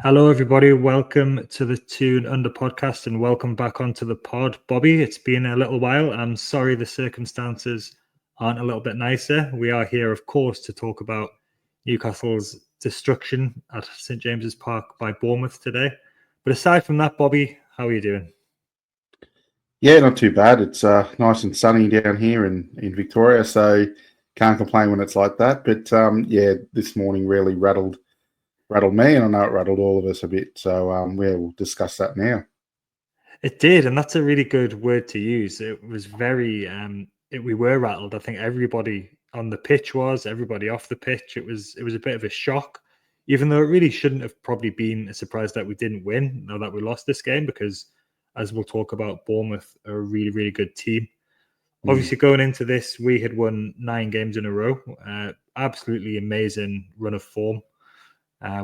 Hello, everybody. Welcome to the Toon Under podcast and welcome back onto the pod. Bobby, it's been a little while. I'm sorry the circumstances aren't a little bit nicer. We are here, of course, to talk about Newcastle's destruction at St James's Park by Bournemouth today. But aside from that, Bobby, how are you doing? Yeah, not too bad. It's nice and sunny down here in Victoria, so can't complain when it's like that. But yeah, this morning really rattled me, and I know it rattled all of us a bit. So yeah, we'll discuss that now. It did, and that's a really good word to use. It was very, we were rattled. I think everybody on the pitch was, everybody off the pitch. It was a bit of a shock, even though it really shouldn't have probably been a surprise that we didn't win, or that we lost this game, because as we'll talk about, Bournemouth are a really, really good team. Obviously, going into this, we had won 9 games in a row. Absolutely amazing run of form,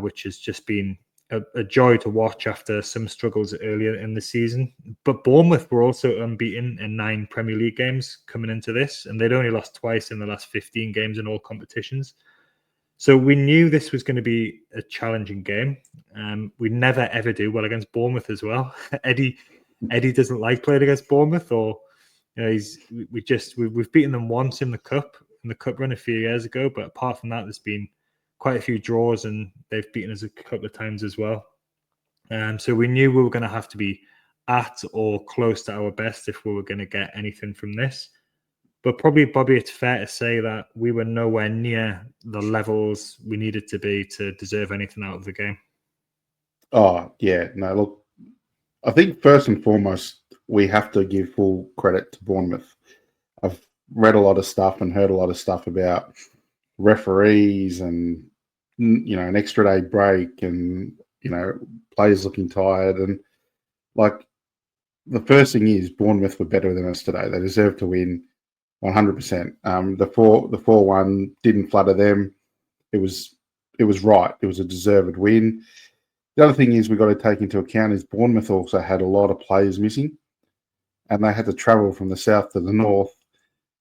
which has just been a joy to watch after some struggles earlier in the season. But Bournemouth were also unbeaten in 9 Premier League games coming into this, and they'd only lost twice in the last 15 games in all competitions. So we knew this was going to be a challenging game. We never ever do well against Bournemouth as well. Eddie doesn't like playing against Bournemouth, or you know, we've beaten them once in the cup run a few years ago, but apart from that, there's been quite a few draws, and they've beaten us a couple of times as well. So we knew we were going to have to be at or close to our best if we were going to get anything from this. But probably, Bobby, it's fair to say that we were nowhere near the levels we needed to be to deserve anything out of the game. Oh, yeah. No, look, I think first and foremost, we have to give full credit to Bournemouth. I've read a lot of stuff and heard a lot of stuff about referees and, you know, an extra day break and, you know, players looking tired. And, like, the first thing is Bournemouth were better than us today. They deserve to win 100%. The 4-1 didn't flatter them. It was right. It was a deserved win. The other thing is we've got to take into account is Bournemouth also had a lot of players missing, and they had to travel from the south to the north,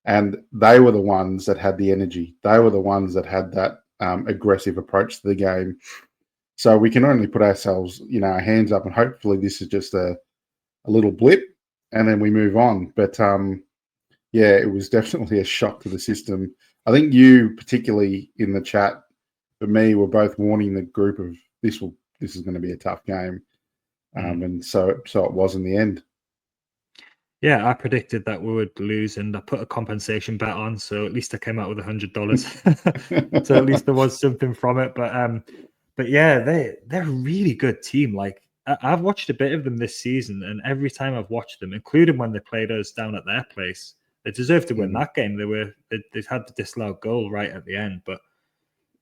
and they were the ones that had the energy. They were the ones that had that aggressive approach to the game. So we can only put ourselves, you know, our hands up, and hopefully this is just a little blip, and then we move on. But yeah, it was definitely a shock to the system. I think you, particularly in the chat, but me, were both warning the group of this is going to be a tough game, and so it was in the end. Yeah, I predicted that we would lose, and I put a compensation bet on, so at least I came out with $100. So at least there was something from it. But yeah, they're a really good team. Like, I've watched a bit of them this season, and every time I've watched them, including when they played us down at their place, they deserved to win that game. They had the disallowed goal right at the end, but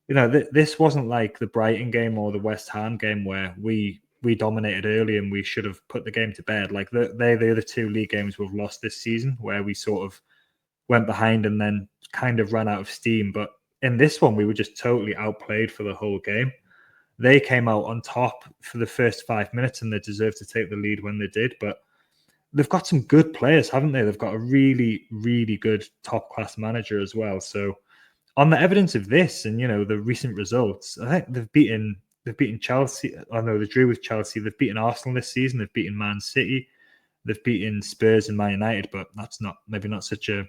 you know, this wasn't like the Brighton game or the West Ham game where we dominated early and we should have put the game to bed. Like they're the other 2 league games we've lost this season, where we sort of went behind and then kind of ran out of steam. But in this one, we were just totally outplayed for the whole game. They came out on top for the first 5 minutes, and they deserved to take the lead when they did. But they've got some good players, haven't they? They've got a really, really good top class manager as well. So on the evidence of this, and you know, the recent results, I think they've beaten Chelsea. I know they drew with Chelsea. They've beaten Arsenal this season. They've beaten Man City. They've beaten Spurs and Man United. But that's maybe not such a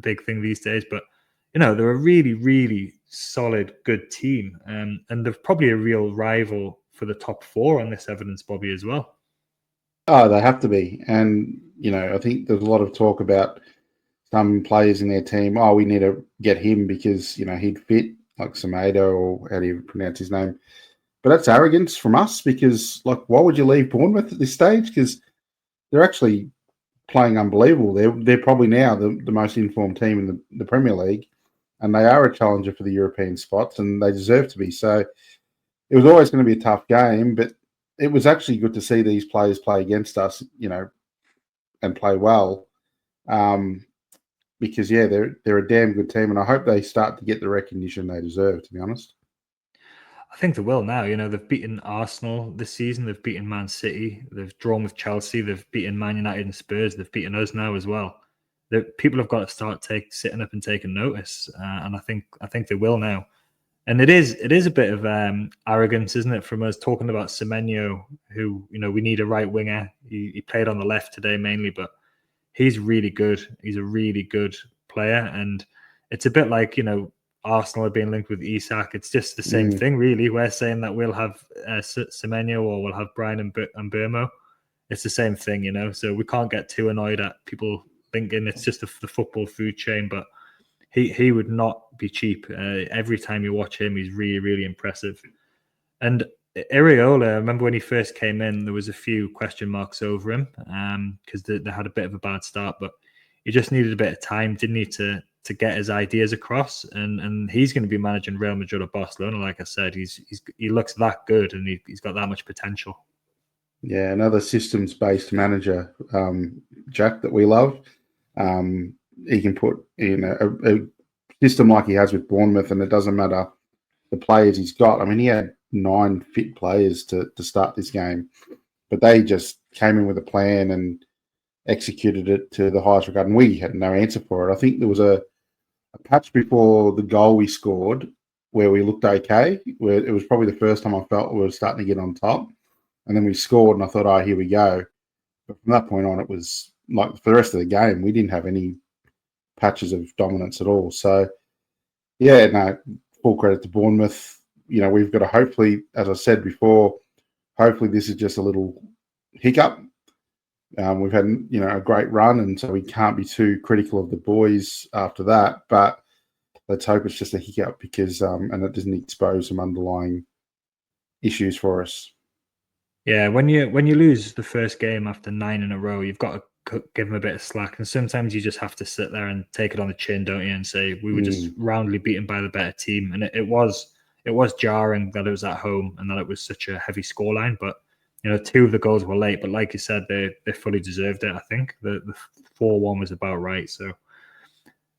big thing these days. But you know, they're a really, really solid, good team, and they're probably a real rival for the top 4 on this evidence, Bobby, as well. Oh, they have to be. And, you know, I think there's a lot of talk about some players in their team. Oh, we need to get him because, you know, he'd fit, like Semedo, or how do you pronounce his name? But that's arrogance from us, because, like, why would you leave Bournemouth at this stage? Because they're actually playing unbelievable. They're probably now the most informed team in the Premier League, and they are a challenger for the European spots, and they deserve to be. So it was always going to be a tough game, but it was actually good to see these players play against us, you know, and play well. Because yeah, they're a damn good team, and I hope they start to get the recognition they deserve, to be honest. I think they will now. You know, they've beaten Arsenal this season. They've beaten Man City. They've drawn with Chelsea. They've beaten Man United and Spurs. They've beaten us now as well. People have got to start sitting up and taking notice, and I think they will now. And it is a bit of arrogance, isn't it, from us talking about Semenyo, who, we need a right winger. He played on the left today mainly, but he's really good. He's a really good player. And it's a bit like, Arsenal are being linked with Isak. It's just the same thing, really. We're saying that we'll have Semenyo or we'll have Brian and Burmo. It's the same thing, so we can't get too annoyed at people thinking it's just the football food chain, but he would not be cheap. Every time you watch him, he's really, really impressive. And Iriola, I remember when he first came in, there was a few question marks over him because they had a bit of a bad start, but he just needed a bit of time, didn't he, to get his ideas across. And he's going to be managing Real Madrid or Barcelona. Like I said, he looks that good and he's got that much potential. Yeah, another systems-based manager, Jack, that we love. He can put in a system like he has with Bournemouth, and it doesn't matter the players he's got. I mean, he had 9 fit players to start this game, but they just came in with a plan and executed it to the highest regard, and we had no answer for it. I think there was a patch before the goal we scored where we looked okay, where it was probably the first time I felt we were starting to get on top, and then we scored, and I thought, oh, here we go. But from that point on, it was like for the rest of the game, we didn't have any patches of dominance at all. So, yeah, no, full credit to Bournemouth. We've got to hopefully, as I said before, hopefully this is just a little hiccup. We've had, a great run, and so we can't be too critical of the boys after that. But let's hope it's just a hiccup because, and it doesn't expose some underlying issues for us. Yeah, when you lose the first game after 9 in a row, you've got to give them a bit of slack, and sometimes you just have to sit there and take it on the chin, don't you? And say we were just roundly beaten by the better team, and it was jarring that it was at home and that it was such a heavy scoreline. But 2 of the goals were late, but like you said, they fully deserved it. I think the 4-1 was about right. So,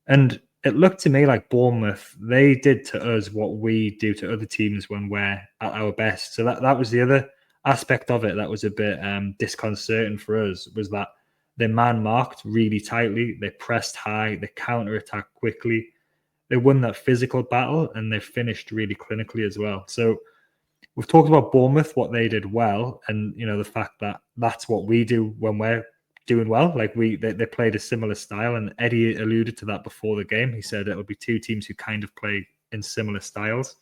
and it looked to me like Bournemouth, they did to us what we do to other teams when we're at our best. So that was the other aspect of it that was a bit disconcerting for us, was that they man marked really tightly, they pressed high, they counter attacked quickly, they won that physical battle, and they finished really clinically as well. So we've talked about Bournemouth, what they did well, and the fact that that's what we do when we're doing well. Like they played a similar style, and Eddie alluded to that before the game. He said it'll be 2 teams who kind of play in similar styles.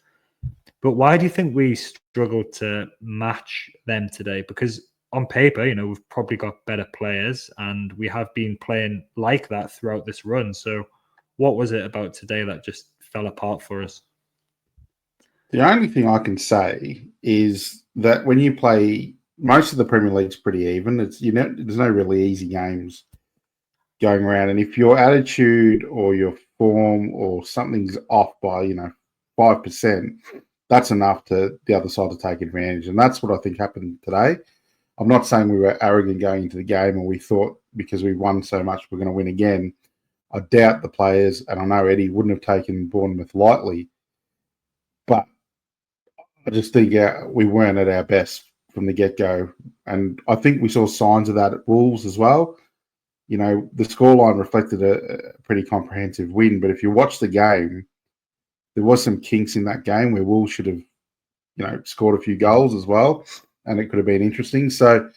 But why do you think we struggled to match them today? Because on paper, we've probably got better players, and we have been playing like that throughout this run. So what was it about today that just fell apart for us? The only thing I can say is that when you play, most of the Premier League's pretty even. It's there's no really easy games going around, and if your attitude or your form or something's off by 5%, that's enough to the other side to take advantage, and that's what I think happened today. I'm not saying we were arrogant going into the game or we thought because we won so much we're going to win again. I doubt the players, and I know Eddie wouldn't have taken Bournemouth lightly, but I just think we weren't at our best from the get-go. And I think we saw signs of that at Wolves as well. The scoreline reflected a pretty comprehensive win, but if you watch the game, there was some kinks in that game where Wolves should have, scored a few goals as well, and it could have been interesting. So,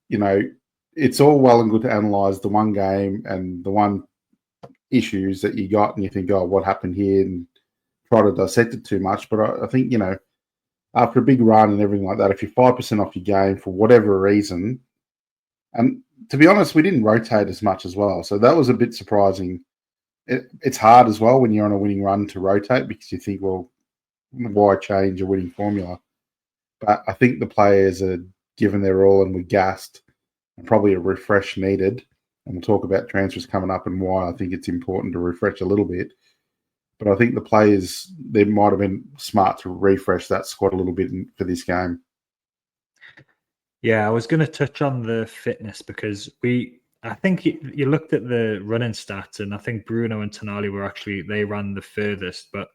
it's all well and good to analyse the one game and the one issues that you got, and you think, oh, what happened here, and try to dissect it too much. But I think, after a big run and everything like that, if you're 5% off your game for whatever reason, and to be honest, we didn't rotate as much as well. So that was a bit surprising. It's hard as well when you're on a winning run to rotate because you think, well, why change a winning formula? But I think the players are given their all and were gassed, and probably a refresh needed. And we'll talk about transfers coming up and why I think it's important to refresh a little bit. But I think the players, they might have been smart to refresh that squad a little bit for this game. Yeah, I was going to touch on the fitness because I think you looked at the running stats, and I think Bruno and Tonali they ran the furthest, but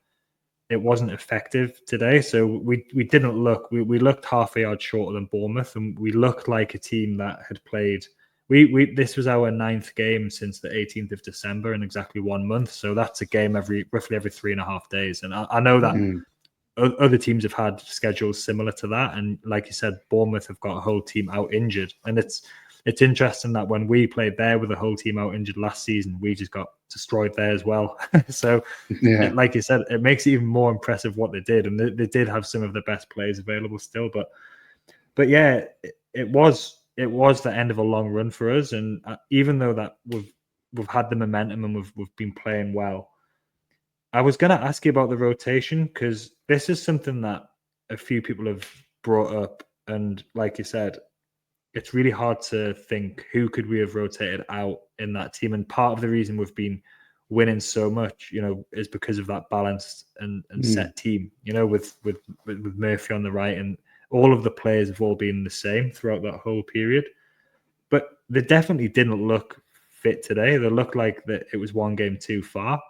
it wasn't effective today. So we didn't look, we looked half a yard shorter than Bournemouth, and we looked like a team that had played. This was our 9th game since the 18th of December in exactly 1 month. So that's a game roughly every 3.5 days. And I know that other teams have had schedules similar to that, and like you said, Bournemouth have got a whole team out injured, and it's interesting that when we played there with a whole team out injured last season, we just got destroyed there as well. So, like you said, it makes it even more impressive what they did, and they did have some of the best players available still. But yeah, it was the end of a long run for us, and even though that we've had the momentum and we've been playing well, I was going to ask you about the rotation, because this is something that a few people have brought up, and like you said, it's really hard to think who could we have rotated out in that team. And part of the reason we've been winning so much, is because of that balanced and set team. With Murphy on the right, and all of the players have all been the same throughout that whole period. But they definitely didn't look fit today. They looked like that it was one game too far.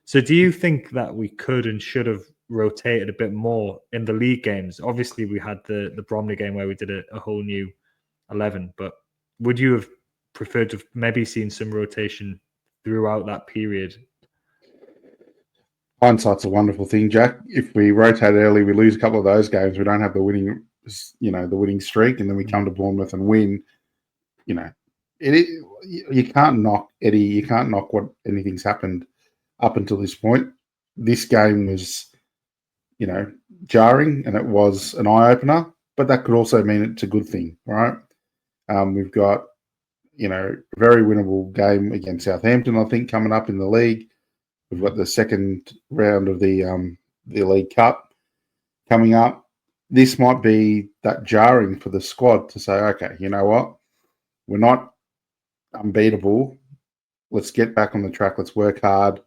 So do you think that we could and should have rotated a bit more in the league games? Obviously, we had the Bromley game where we did a whole new 11, but would you have preferred to have maybe seen some rotation throughout that period? Hindsight's a wonderful thing, Jack. If we rotate early, we lose a couple of those games. We don't have the winning streak, and then we come to Bournemouth and win. You can't knock Eddie. You can't knock what anything's happened up until this point. This game was, jarring, and it was an eye opener. But that could also mean it's a good thing, right? We've got, a very winnable game against Southampton, I think, coming up in the league. We've got the second round of the League Cup coming up. This might be that jarring for the squad to say, okay, you know what? We're not unbeatable. Let's get back on the track. Let's work hard.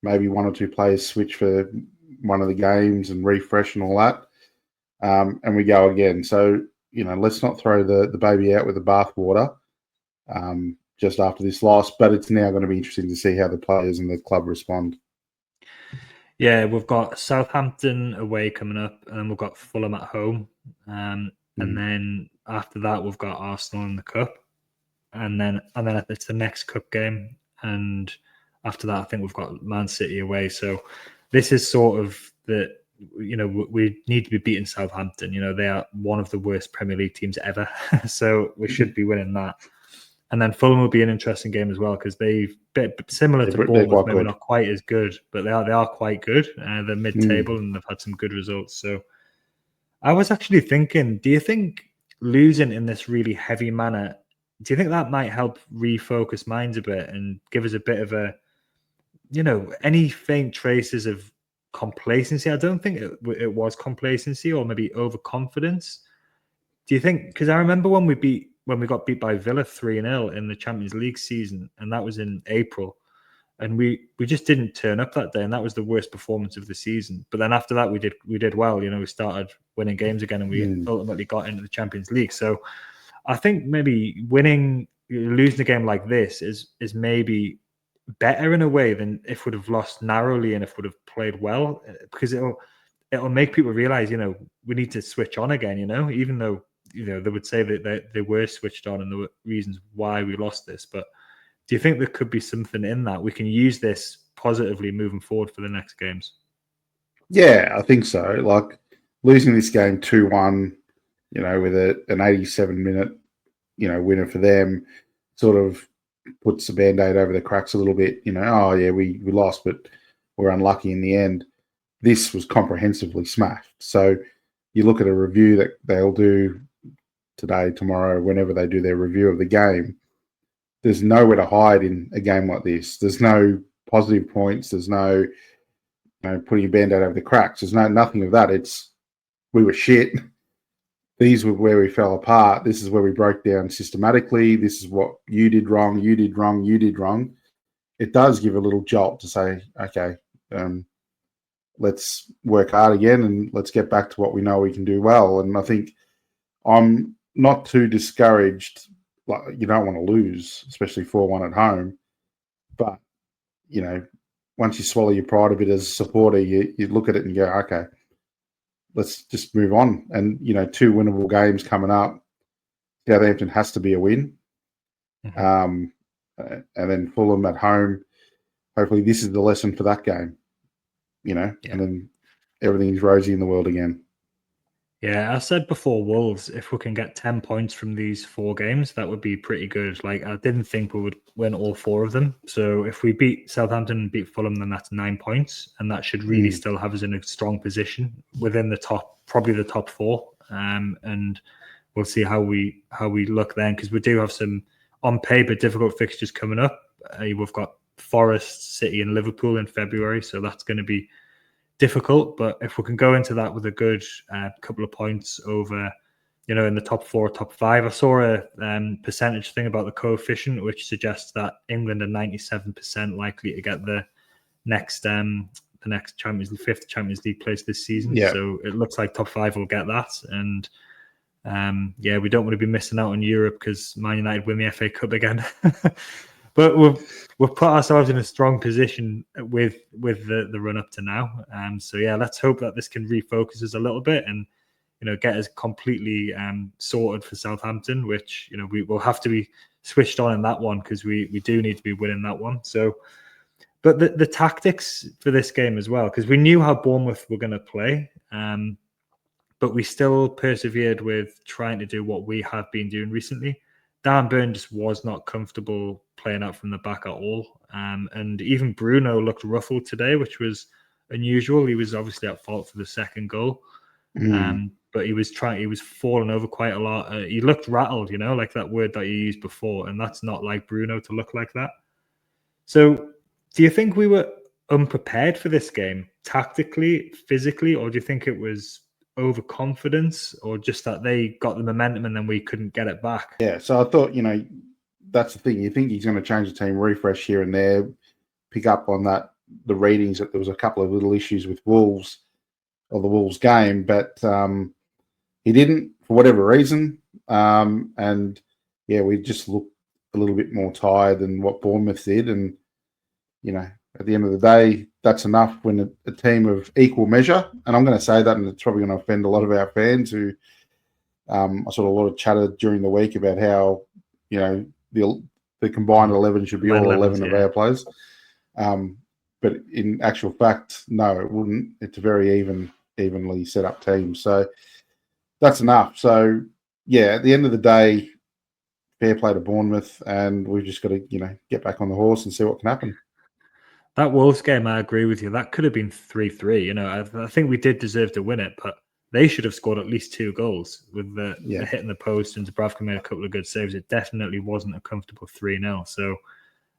Maybe one or two players switch for one of the games and refresh and all that. And we go again. So, let's not throw the baby out with the bathwater just after this loss. But it's now going to be interesting to see how the players and the club respond. Yeah, we've got Southampton away coming up, and then we've got Fulham at home. And then after that, we've got Arsenal in the Cup. And then it's the next Cup game. And after that, I think we've got Man City away. So this is sort of we need to be beating Southampton. They are one of the worst Premier League teams ever. So we should be winning that. And then Fulham will be an interesting game as well, because they've bit similar to Bournemouth, maybe not quite as good, but they are quite good. They're mid-table and they've had some good results. So I was actually thinking, do you think losing in this really heavy manner, do you think that might help refocus minds a bit and give us a bit of a, any faint traces of complacency? I don't think it was complacency, or maybe overconfidence. Do you think, because I remember when we got beat by Villa 3-0 in the Champions League season, and that was in April, and we just didn't turn up that day, and that was the worst performance of the season. But then after that, we did well. We started winning games again, and we ultimately got into the Champions League. So I think maybe losing a game like this is maybe better in a way than if we'd have lost narrowly and if we'd have played well, because it'll make people realize, we need to switch on again, even though, they would say that they were switched on and there were reasons why we lost this. But do you think there could be something in that? We can use this positively moving forward for the next games? Yeah, I think so. Like losing this game 2-1, with an 87-minute, winner for them, sort of puts the Band-Aid over the cracks a little bit. Oh yeah, we lost, but we're unlucky in the end. This was comprehensively smashed. So you look at a review that they'll do today, tomorrow, whenever they do their review of the game, there's nowhere to hide in a game like this. There's no positive points. There's no putting a Band-Aid over the cracks. There's nothing of that. It's we were shit. These were where we fell apart. This is where we broke down systematically. This is what you did wrong, you did wrong, you did wrong. It does give a little jolt to say, okay, let's work hard again and let's get back to what we know we can do well. And I think I'm not too discouraged. Like, you don't want to lose, especially 4-1 at home. But, once you swallow your pride a bit as a supporter, you look at it and go, okay, let's just move on. And, 2 winnable games coming up. Southampton has to be a win. And then Fulham at home. Hopefully this is the lesson for that game, and then everything's rosy in the world again. Yeah, I said before, Wolves, if we can get 10 points from these 4 games, that would be pretty good. Like, I didn't think we would win all 4 of them. So if we beat Southampton and beat Fulham, then that's 9 points. And that should really still have us in a strong position within the top, probably the top 4. And we'll see how we look then, because we do have some, on paper, difficult fixtures coming up. We've got Forest, City and Liverpool in February. So that's going to be difficult, but if we can go into that with a good couple of points over, in the top 4, top 5. I saw a percentage thing about the coefficient, which suggests that England are 97% likely to get the next Champions League, 5th Champions League place this season. Yeah. So it looks like top 5 will get that, and we don't want to be missing out on Europe because Man United win the FA Cup again. But we've put ourselves in a strong position with the run up to now. So let's hope that this can refocus us a little bit and get us completely sorted for Southampton, which we will have to be switched on in that one, because we do need to be winning that one. So, but the tactics for this game as well, because we knew how Bournemouth were going to play, but we still persevered with trying to do what we have been doing recently. Dan Burn just was not comfortable playing out from the back at all. And even Bruno looked ruffled today, which was unusual. He was obviously at fault for the second goal. But he was falling over quite a lot. He looked rattled, like that word that you used before. And that's not like Bruno to look like that. So do you think we were unprepared for this game, tactically, physically, or do you think it was overconfidence, or just that they got the momentum and then we couldn't get it back? Yeah, so I thought, that's the thing. You think he's going to change the team, refresh here and there, pick up on the readings that there was a couple of little issues with Wolves or the Wolves game, but he didn't for whatever reason. And we just looked a little bit more tired than what Bournemouth did. And, at the end of the day, that's enough when a team of equal measure, and I'm going to say that, and it's probably going to offend a lot of our fans who I saw a lot of chatter during the week about how, the combined 11 should be all 11 of our players. But in actual fact, no, it wouldn't. It's a very evenly set up team. So that's enough. So, at the end of the day, fair play to Bournemouth, and we've just got to, get back on the horse and see what can happen. That Wolves game, I agree with you. That could have been 3-3. I think we did deserve to win it, but they should have scored at least 2 goals with the hitting the post, and Dubravka made a couple of good saves. It definitely wasn't a comfortable 3-0. So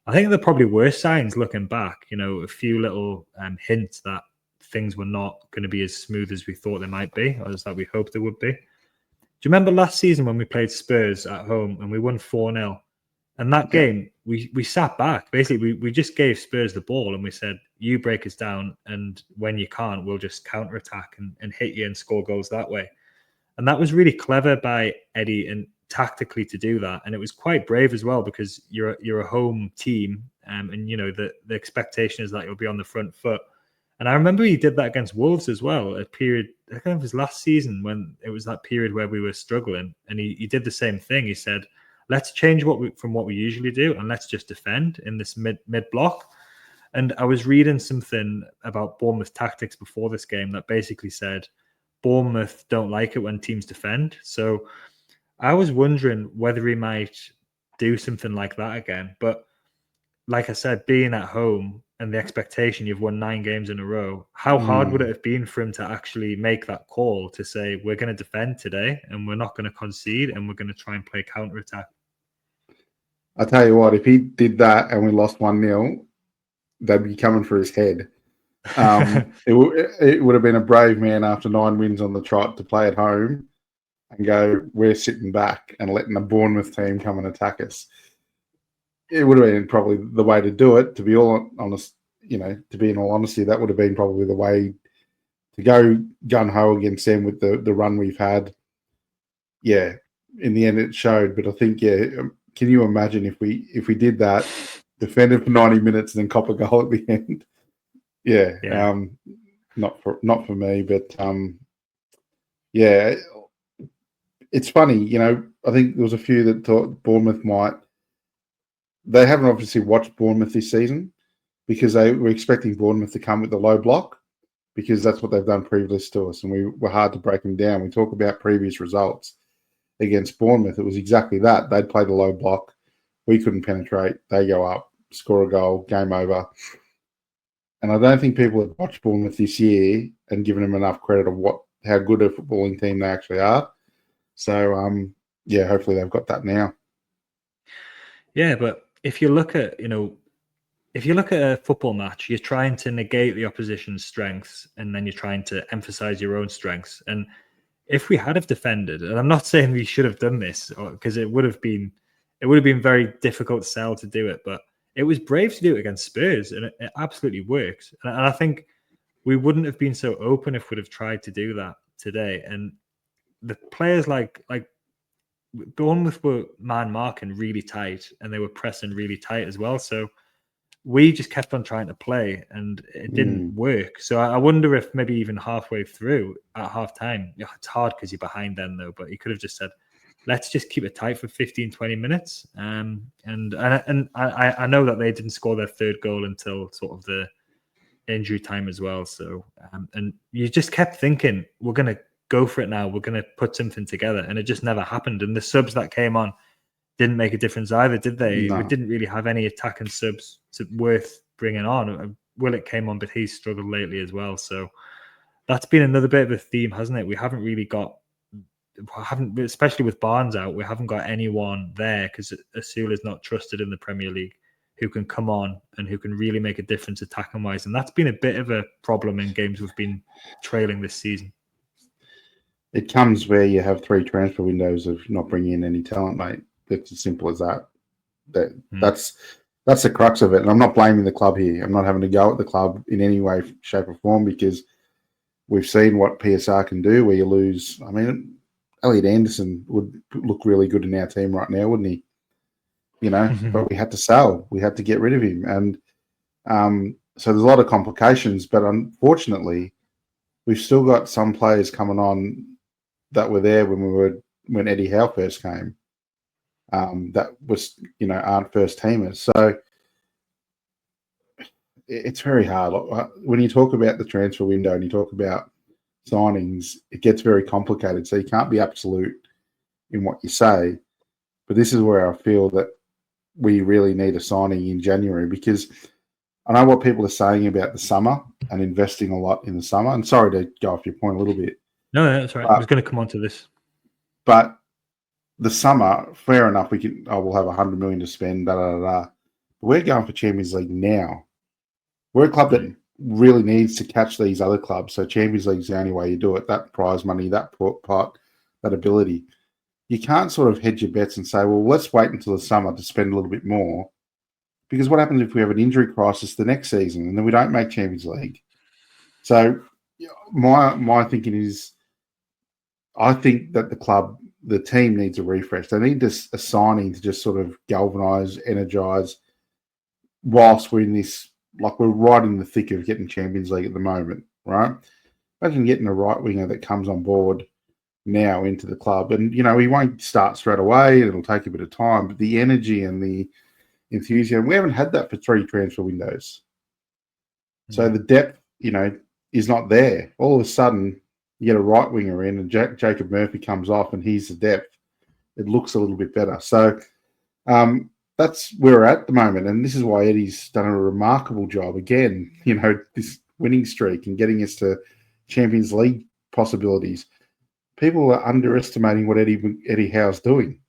I think there probably were signs looking back, a few little hints that things were not going to be as smooth as we thought they might be, or as that we hoped they would be. Do you remember last season when we played Spurs at home and we won 4-0? And that game, we sat back. Basically, we just gave Spurs the ball and we said, you break us down, and when you can't, we'll just counterattack and hit you and score goals that way. And that was really clever by Eddie and tactically to do that. And it was quite brave as well, because you're a home team, and the expectation is that you'll be on the front foot. And I remember he did that against Wolves as well, a period, I think it was last season when it was that period where we were struggling. And he did the same thing. He said, let's change from what we usually do, and let's just defend in this mid block. And I was reading something about Bournemouth tactics before this game that basically said Bournemouth don't like it when teams defend. So I was wondering whether he might do something like that again. But like I said, being at home and the expectation, you've won 9 games in a row, how hard would it have been for him to actually make that call to say, we're going to defend today and we're not going to concede and we're going to try and play counter-attack? I'll tell you what, if he did that and we lost 1-0, they'd be coming for his head. It would have been a brave man after 9 wins on the trot to play at home and go, we're sitting back and letting the Bournemouth team come and attack us. It would have been probably the way to do it, to be all honest, to be in all honesty, that would have been probably the way to go gun-ho against them with the run we've had. Yeah, in the end it showed, but I think, can you imagine if we did that, defended for 90 minutes and then cop a goal at the end? Not for me, but it's funny, I think there was a few that thought Bournemouth might. They haven't obviously watched Bournemouth this season because they were expecting Bournemouth to come with the low block, because that's what they've done previous to us, and we were hard to break them down. We talk about previous results against Bournemouth. It was exactly that. They'd play the low block. We couldn't penetrate. They go up, score a goal, game over. And I don't think people have watched Bournemouth this year and given them enough credit of how good a footballing team they actually are. So, yeah, hopefully they've got that now. Yeah, but if you look at, a football match, you're trying to negate the opposition's strengths, and then you're trying to emphasize your own strengths. And if we had have defended, and I'm not saying we should have done this, because it would have been very difficult sell to do it, but it was brave to do it against Spurs, and it absolutely worked. And I think we wouldn't have been so open if we'd have tried to do that today. And the players like Bournemouth were man marking really tight, and they were pressing really tight as well. So we just kept on trying to play, and it didn't work. So I wonder if maybe even halfway through at half time, it's hard because you're behind then though, but he could have just said, let's just keep it tight for 15, 20 minutes. And I know that they didn't score their third goal until sort of the injury time as well. So, and you just kept thinking, we're going to go for it now. We're going to put something together. And it just never happened. And the subs that came on didn't make a difference either, did they? No. We didn't really have any attacking subs worth bringing on. Willett came on, but he's struggled lately as well. So that's been another bit of a theme, hasn't it? We haven't really got, especially with Barnes out, we haven't got anyone there because Asul is not trusted in the Premier League who can come on and who can really make a difference attacking wise. And that's been a bit of a problem in games we've been trailing this season. It comes where you have 3 transfer windows of not bringing in any talent, mate. It's as simple as that. That's the crux of it. And I'm not blaming the club here. I'm not having to go at the club in any way, shape, or form, because we've seen what PSR can do where you lose. I mean, Elliot Anderson would look really good in our team right now, wouldn't he? But we had to sell. We had to get rid of him. And so there's a lot of complications. But unfortunately, we've still got some players coming on that were there when Eddie Howe first came. That was, aren't first teamers. So it's very hard. When you talk about the transfer window and you talk about signings, it gets very complicated. So you can't be absolute in what you say. But this is where I feel that we really need a signing in January, because I know what people are saying about the summer and investing a lot in the summer. And sorry to go off your point a little bit. No, that's right. I was going to come on to this. But the summer, fair enough, we'll have 100 million to spend, But we're going for Champions League now. We're a club that really needs to catch these other clubs. So Champions League is the only way you do it. That prize money, that pot, that ability. You can't sort of hedge your bets and say, well, let's wait until the summer to spend a little bit more. Because what happens if we have an injury crisis the next season and then we don't make Champions League? So my thinking is, I think that the team needs a refresh. They need a signing to just sort of galvanise, energise, whilst we're in this, like we're right in the thick of getting Champions League at the moment, right? Imagine getting a right winger that comes on board now into the club. And, he won't start straight away. It'll take a bit of time. But the energy and the enthusiasm, we haven't had that for 3 transfer windows. So the depth, is not there. All of a sudden, you get a right winger in and Jacob Murphy comes off and he's the depth. It looks a little bit better. So that's where we're at the moment. And this is why Eddie's done a remarkable job. Again, this winning streak and getting us to Champions League possibilities. People are underestimating what Eddie Howe's doing,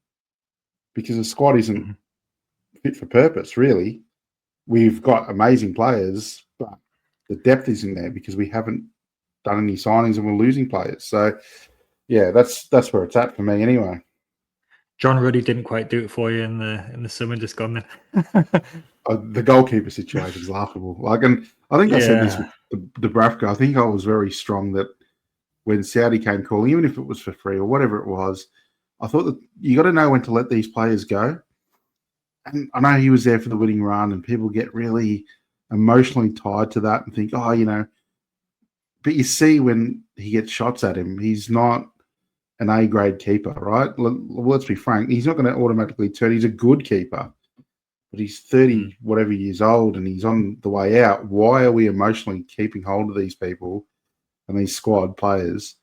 because the squad isn't fit for purpose, really. We've got amazing players, but the depth isn't there because we haven't done any signings and we're losing players. So, yeah, that's where it's at for me anyway. John Ruddy didn't quite do it for you in the summer just gone then. The goalkeeper situation is laughable. And I think I said this with Dubravka. I think I was very strong that when Saudi came calling, even if it was for free or whatever it was, I thought that you got to know when to let these players go. And I know he was there for the winning run, and people get really emotionally tied to that and think, but you see when he gets shots at him, he's not an A-grade keeper, right? Let's be frank. He's not going to automatically turn. He's a good keeper, but he's 30 whatever years old and he's on the way out. Why are we emotionally keeping hold of these people and these squad players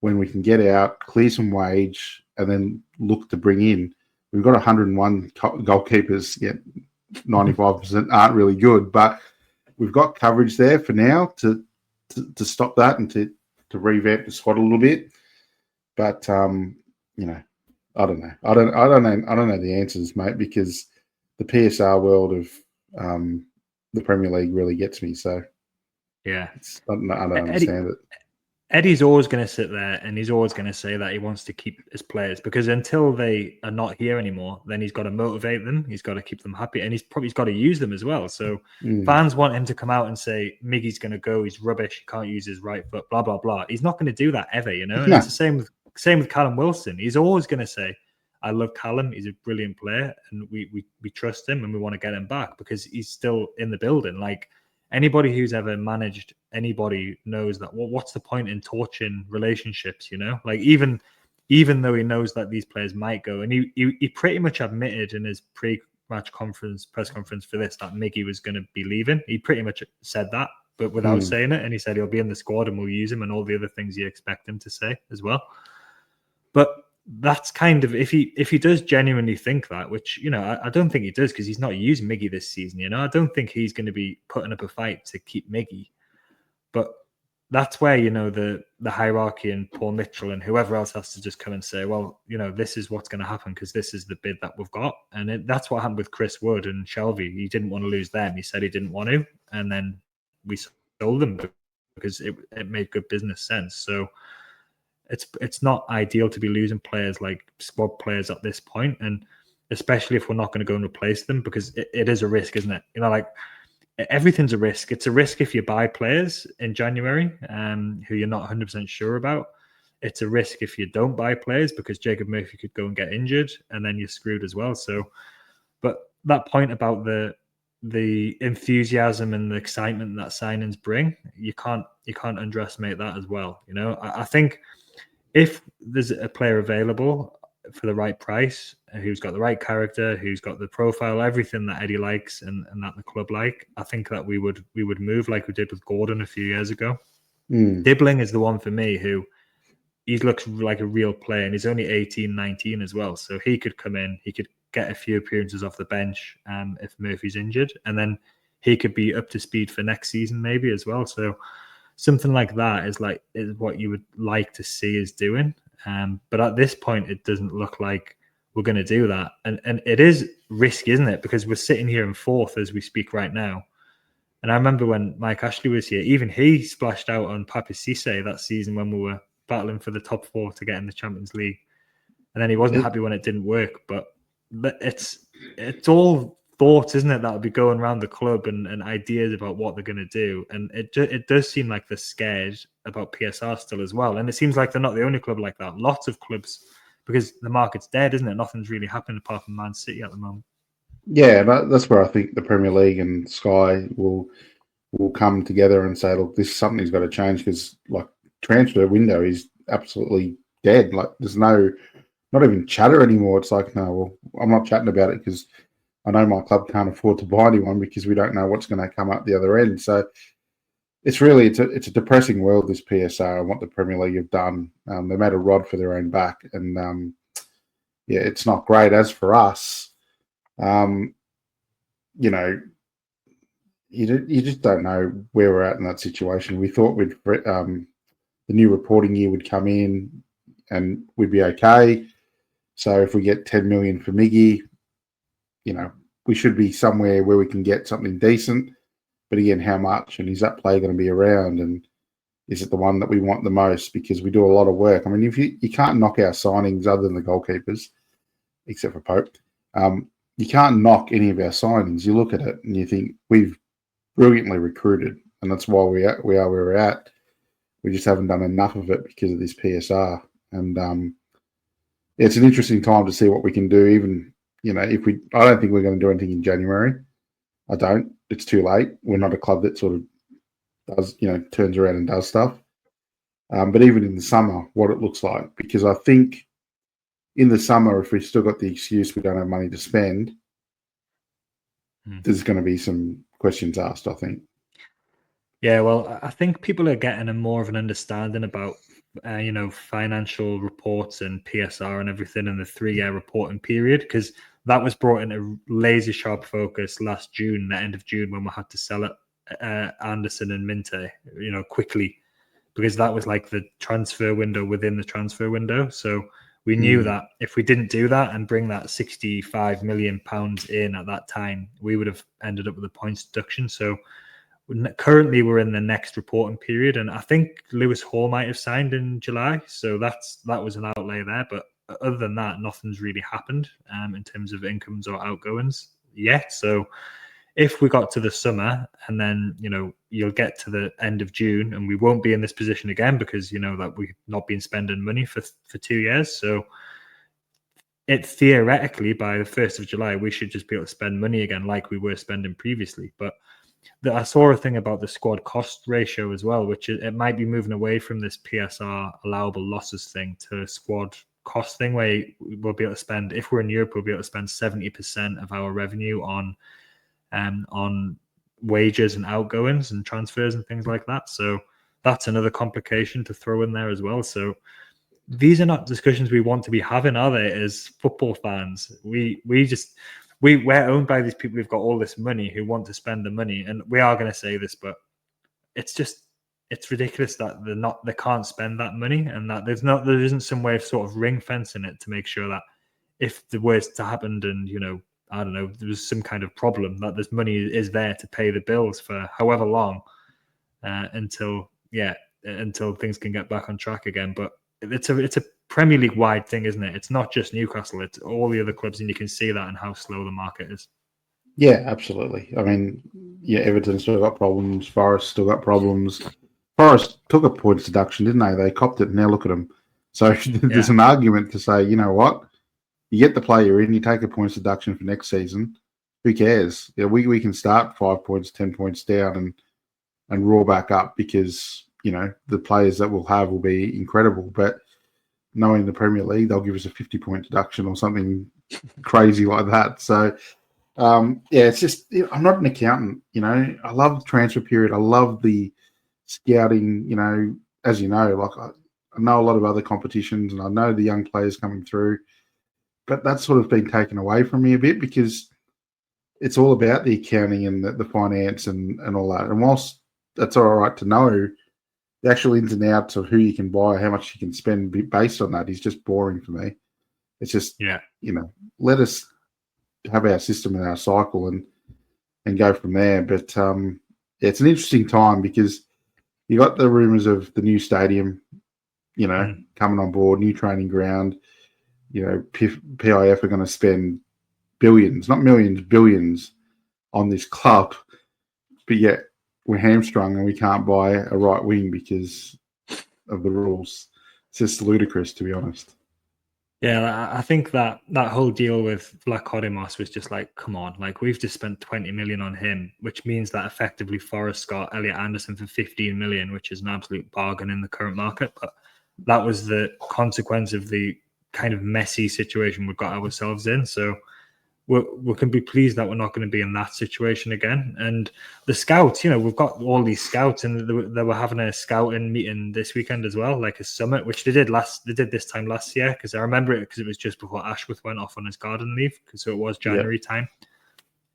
when we can get out, clear some wage, and then look to bring in. We've got 101 goalkeepers, yet 95% aren't really good, but we've got coverage there for now to stop that and to revamp the squad a little bit. But you know, I don't know. I don't know the answers, mate, because the PSR world of the Premier League really gets me. So yeah, I don't understand it. Eddie's always going to sit there and he's always going to say that he wants to keep his players, because until they are not here anymore, then he's got to motivate them. He's got to keep them happy, and he's got to use them as well. So fans want him to come out and say, Miggy's going to go, he's rubbish, he can't use his right foot, blah, blah, blah. He's not going to do that ever, you know? And it's the same with Callum Wilson. He's always going to say, I love Callum, he's a brilliant player, and we trust him and we want to get him back because he's still in the building. Like, anybody who's ever managed anybody knows that. Well, what's the point in torching relationships? You know, like even though he knows that these players might go, and he pretty much admitted in his pre-match press conference for this that Miggy was going to be leaving. He pretty much said that, but without saying it. And he said he'll be in the squad and we'll use him, and all the other things you expect him to say as well. But that's kind of, if he does genuinely think that, which, you know, I don't think he does, because he's not used Miggy this season. You know, I don't think he's going to be putting up a fight to keep Miggy. But that's where, you know, the hierarchy and Paul Mitchell and whoever else has to just come and say, well, you know, this is what's going to happen because this is the bid that we've got. And that's what happened with Chris Wood and Shelby. He didn't want to lose them. He said he didn't want to. And then we sold them because it made good business sense. So it's not ideal to be losing players like squad players at this point, and especially if we're not going to go and replace them, because it is a risk, isn't it? You know, like, everything's a risk. It's a risk if you buy players in January who you're not 100% sure about. It's a risk if you don't buy players, because Jacob Murphy could go and get injured and then you're screwed as well. So, but that point about the enthusiasm and the excitement that signings bring, you can't underestimate that as well. You know, I think if there's a player available for the right price, who's got the right character, who's got the profile, everything that Eddie likes and that the club like, I think that we would move like we did with Gordon a few years ago. Dibbling is the one for me, who he looks like a real player, and he's only 18, 19 as well. So he could come in, he could get a few appearances off the bench if Murphy's injured, and then he could be up to speed for next season maybe as well. So something like that is what you would like to see us doing. But at this point, it doesn't look like we're going to do that. And it is risky, isn't it? Because we're sitting here in fourth as we speak right now. And I remember when Mike Ashley was here, even he splashed out on Papi Cisse that season when we were battling for the top four to get in the Champions League. And then he wasn't happy when it didn't work. But it's all thoughts, isn't it, that will be going around the club and ideas about what they're going to do. And it does seem like they're scared about PSR still as well. And it seems like they're not the only club like that. Lots of clubs, because the market's dead, isn't it? Nothing's really happened apart from Man City at the moment. Yeah, that's where I think the Premier League and Sky will come together and say, look, something's got to change, because like transfer window is absolutely dead. Like there's not even chatter anymore. It's like, no, well, I'm not chatting about it because I know my club can't afford to buy anyone, because we don't know what's going to come up the other end. So it's a depressing world, this PSR, and what the Premier League have done. They made a rod for their own back, and yeah, it's not great. As for us, you know, you just don't know where we're at in that situation. We thought the new reporting year would come in and we'd be okay. So if we get 10 million for Miggy, you know, we should be somewhere where we can get something decent. But again, how much? And is that player going to be around? And is it the one that we want the most? Because we do a lot of work. I mean, if you can't knock our signings other than the goalkeepers, except for Pope, you can't knock any of our signings. You look at it and you think we've brilliantly recruited, and that's why we are where we're at. We just haven't done enough of it because of this PSR. And it's an interesting time to see what we can do. Even, you know, I don't think we're going to do anything in January. I don't. It's too late. We're not a club that sort of does, you know, turns around and does stuff. But even in the summer, what it looks like, because I think in the summer, if we've still got the excuse we don't have money to spend, there's going to be some questions asked, I think. Yeah, well, I think people are getting a more of an understanding about, financial reports and PSR and everything in the 3-year reporting period, because that was brought into laser sharp focus last June, the end of June, when we had to sell it, Anderson and Minte, quickly, because that was like the transfer window within the transfer window. So we knew that if we didn't do that and bring that £65 million in at that time, we would have ended up with a points deduction. So currently we're in the next reporting period, and I think Lewis Hall might have signed in July, so that was an outlay there. But other than that, nothing's really happened in terms of incomes or outgoings yet. So if we got to the summer, and then you'll get to the end of June, and we won't be in this position again, because that we've not been spending money for 2 years. So it theoretically, by the 1st of July, we should just be able to spend money again like we were spending previously. But I saw a thing about the squad cost ratio as well, which it might be moving away from this PSR allowable losses thing to squad cost thing, where we'll be able to spend, if we're in Europe, we'll be able to spend 70% of our revenue on wages and outgoings and transfers and things like that. So that's another complication to throw in there as well. So these are not discussions we want to be having, are they, as football fans? We're owned by these people who've got all this money, who want to spend the money, and we are going to say this, but it's ridiculous that they can't spend that money, and that there isn't some way of sort of ring fencing it to make sure that if the worst to happen, and I don't know, there was some kind of problem, that this money is there to pay the bills for however long, until things can get back on track again. But it's a Premier League wide thing, isn't it? It's not just Newcastle; it's all the other clubs, and you can see that in how slow the market is. Yeah, absolutely. I mean, yeah, Everton still got problems. Forest still got problems. Forest took a points deduction, didn't they? They copped it, and now look at them. So there's an argument to say, you know what? You get the player in, you take a points deduction for next season. Who cares? Yeah, we can start 5 points, 10 points down, and roar back up, because the players that we'll have will be incredible. But knowing the Premier League, they'll give us a 50-point deduction or something crazy like that. So it's just, I'm not an accountant. I love the transfer period. I love the scouting. As you know, like I know a lot of other competitions, and I know the young players coming through. But that's sort of been taken away from me a bit, because it's all about the accounting and the finance and all that. And whilst that's all right to know, the actual ins and outs of who you can buy, how much you can spend based on that is just boring for me. It's just, let us have our system and our cycle and go from there. But it's an interesting time, because you got the rumours of the new stadium, coming on board, new training ground. PIF are going to spend billions, not millions, billions on this club, but yet we're hamstrung and we can't buy a right wing because of the rules. It's just ludicrous, to be honest. Yeah, I think that whole deal with Vlachodimos was just like, come on, like we've just spent 20 million on him, which means that effectively Forest got Elliot Anderson for 15 million, which is an absolute bargain in the current market. But that was the consequence of the kind of messy situation we've got ourselves in. So we can be pleased that we're not going to be in that situation again. And the scouts, we've got all these scouts, and they were having a scouting meeting this weekend as well, like a summit, which they did this time last year, because I remember it because it was just before Ashworth went off on his garden leave, so it was January time.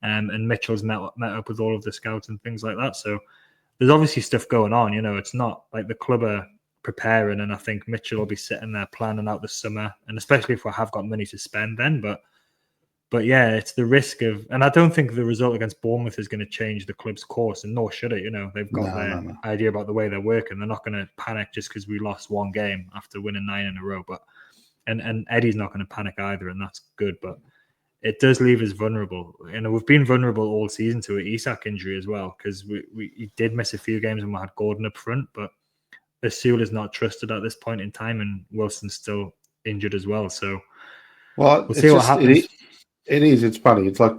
And Mitchell's met up with all of the scouts and things like that. So there's obviously stuff going on. It's not like the club are preparing, and I think Mitchell will be sitting there planning out the summer, and especially if we have got money to spend then. But yeah, it's the risk of, and I don't think the result against Bournemouth is going to change the club's course, and nor should it. They've got their idea about the way they're working. They're not going to panic just because we lost one game after winning 9 in a row. But and Eddie's not going to panic either, and that's good. But it does leave us vulnerable. We've been vulnerable all season to an Isak injury as well, because we did miss a few games when we had Gordon up front, but Asul is not trusted at this point in time, and Wilson's still injured as well. So we'll see what happens. It is. It's funny. It's like,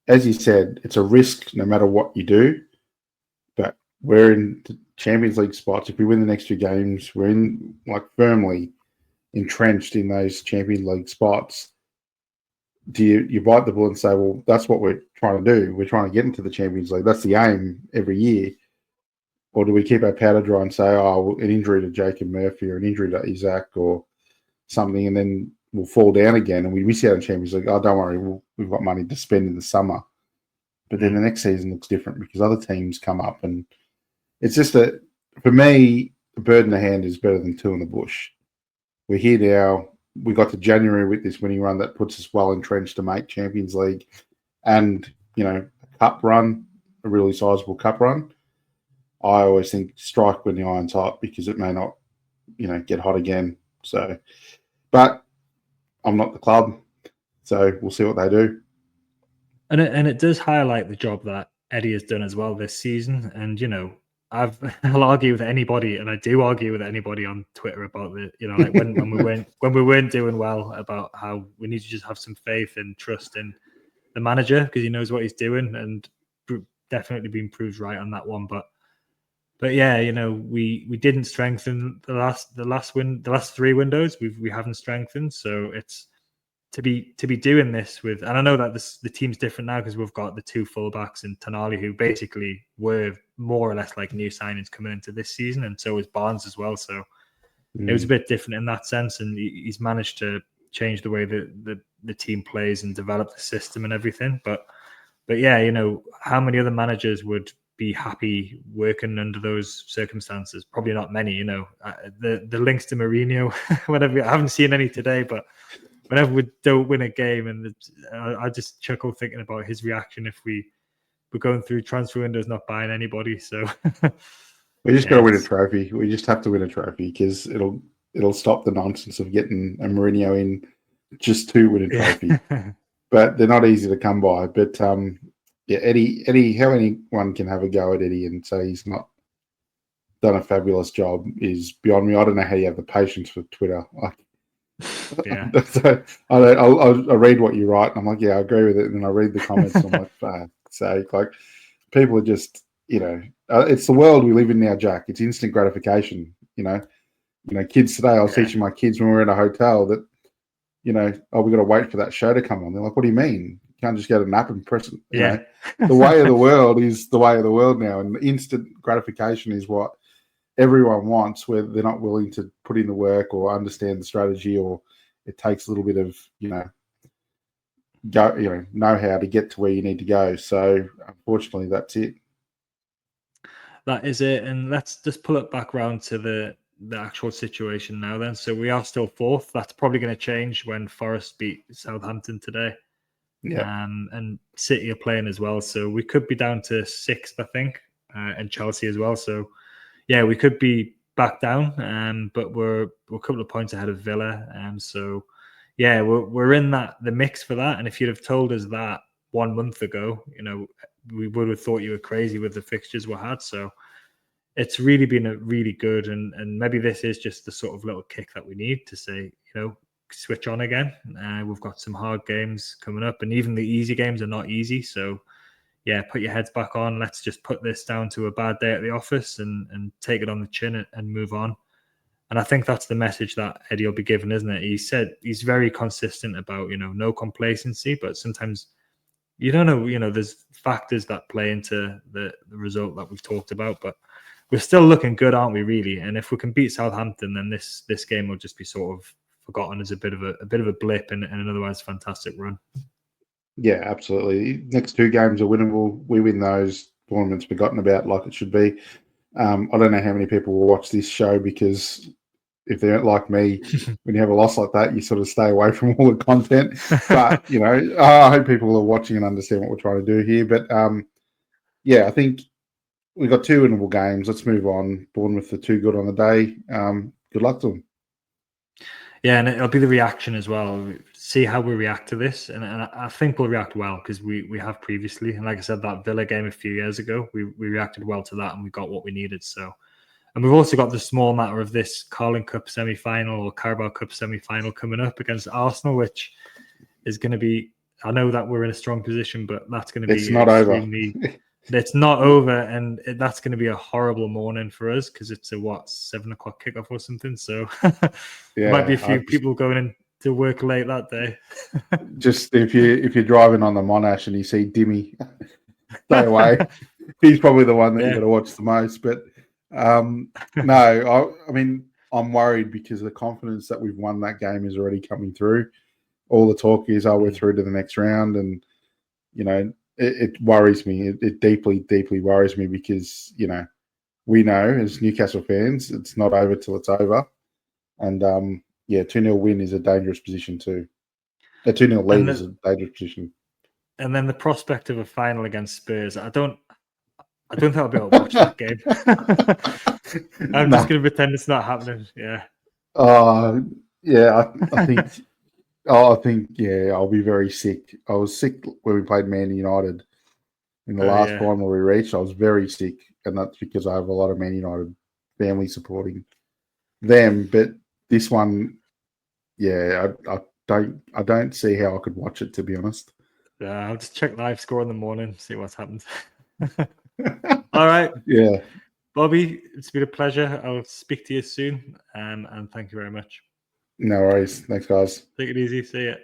as you said, it's a risk no matter what you do. But we're in the Champions League spots. If we win the next 2 games, we're in firmly entrenched in those Champions League spots. do you bite the bullet and say, well, that's what we're trying to do. We're trying to get into the Champions League. That's the aim every year. Or do we keep our powder dry and say, oh, an injury to Jacob Murphy or an injury to Isaac or something, and then we'll fall down again and we miss out on Champions League. Oh, don't worry, we've got money to spend in the summer. But then the next season looks different because other teams come up, and it's just that for me, a bird in the hand is better than two in the bush. We're here now. We got to January with this winning run that puts us well entrenched to make Champions League and, a cup run, a really sizable cup run. I always think strike when the iron's hot because it may not, get hot again. So, but I'm not the club, so we'll see what they do. And it does highlight the job that Eddie has done as well this season. And, I'll argue with anybody, and I do argue with anybody on Twitter about like when we weren't doing well, about how we need to just have some faith and trust in the manager because he knows what he's doing, and definitely been proved right on that one. But yeah, we didn't strengthen the last three windows. We haven't strengthened, so it's to be doing this with, and I know that the team's different now because we've got the two fullbacks in Tonali who basically were more or less like new signings coming into this season, and so was Barnes as well. So it was a bit different in that sense, and he's managed to change the way that the team plays and develop the system and everything. But yeah, how many other managers would be happy working under those circumstances? Probably not many. The links to Mourinho, whatever. I haven't seen any today, but whenever we don't win a game, and I just chuckle thinking about his reaction if we're going through transfer windows not buying anybody. So we just got to win a trophy. We just have to win a trophy because it'll stop the nonsense of getting a Mourinho in just to win a trophy. But they're not easy to come by. But Eddie, how anyone can have a go at Eddie and say he's not done a fabulous job is beyond me. I don't know how you have the patience for Twitter. Yeah. So I read what you write, and I'm like, yeah, I agree with it. And then I read the comments, and I'm like, fuck's sake. Like, people are just, it's the world we live in now, Jack. It's instant gratification. Kids today, I was teaching my kids when we were in a hotel that, we got to wait for that show to come on. They're like, what do you mean? You can't just get a nap and press it. Yeah. The way of the world is the way of the world now, and instant gratification is what everyone wants, where they're not willing to put in the work or understand the strategy, or it takes a little bit of know how to get to where you need to go. So unfortunately, that's it. That is it. And let's just pull it back around to the actual situation now then. So we are still fourth. That's probably going to change when Forest beat Southampton today. Yeah. And City are playing as well. So we could be down to sixth, I think, and Chelsea as well. So yeah, we could be back down, but we're a couple of points ahead of Villa. So yeah, we're in the mix for that. And if you'd have told us that 1 month ago, we would have thought you were crazy with the fixtures we had. So it's really been a really good, and maybe this is just the sort of little kick that we need to say, switch on again. We've got some hard games coming up, and even the easy games are not easy. So yeah, put your heads back on. Let's just put this down to a bad day at the office and take it on the chin and move on. And I think that's the message that Eddie will be giving, isn't it? He said he's very consistent about, no complacency, but sometimes you don't know, there's factors that play into the result that we've talked about, but we're still looking good, aren't we, really? And if we can beat Southampton, then this game will just be sort of forgotten as a bit of a blip in an otherwise fantastic run. Yeah, absolutely. Next two games are winnable. We win those, tournaments forgotten about like it should be. I don't know how many people will watch this show because if they don't like me, when you have a loss like that, you sort of stay away from all the content. But, I hope people are watching and understand what we're trying to do here. But, I think we've got two winnable games. Let's move on. Bournemouth are too good on the day. Good luck to them. Yeah, and it'll be the reaction as well. See how we react to this. And I think we'll react well because we have previously. And like I said, that Villa game a few years ago, we reacted well to that and we got what we needed. So, and we've also got the small matter of this Carling Cup semi-final or Carabao Cup semi-final coming up against Arsenal, which is going to be, I know that we're in a strong position, but that's going to be extremely... It's not over, and that's going to be a horrible morning for us because it's a 7 o'clock kickoff or something. So there might be a few people going in to work late that day. Just if you're driving on the Monash and you see Dimmy, stay away. He's probably the one that you got to watch the most. But no, I mean, I'm worried because the confidence that we've won that game is already coming through. All the talk is, we're through to the next round, and it worries me. It deeply, deeply worries me because we know as Newcastle fans, it's not over till it's over, and 2-0 win is a dangerous position too. A 2-0 lead is a dangerous position. And then the prospect of a final against Spurs, I don't think I'll be able to watch that game. I'm just going to pretend it's not happening. Yeah. I think. I think I'll be very sick. I was sick when we played Man United in the last final we reached. I was very sick, and that's because I have a lot of Man United family supporting them. But this one, I don't see how I could watch it, to be honest. Yeah, I'll just check live score in the morning, see what's happened. All right. Yeah. Bobby, it's been a pleasure. I'll speak to you soon, and thank you very much. No worries. Thanks, guys. Take it easy. See ya.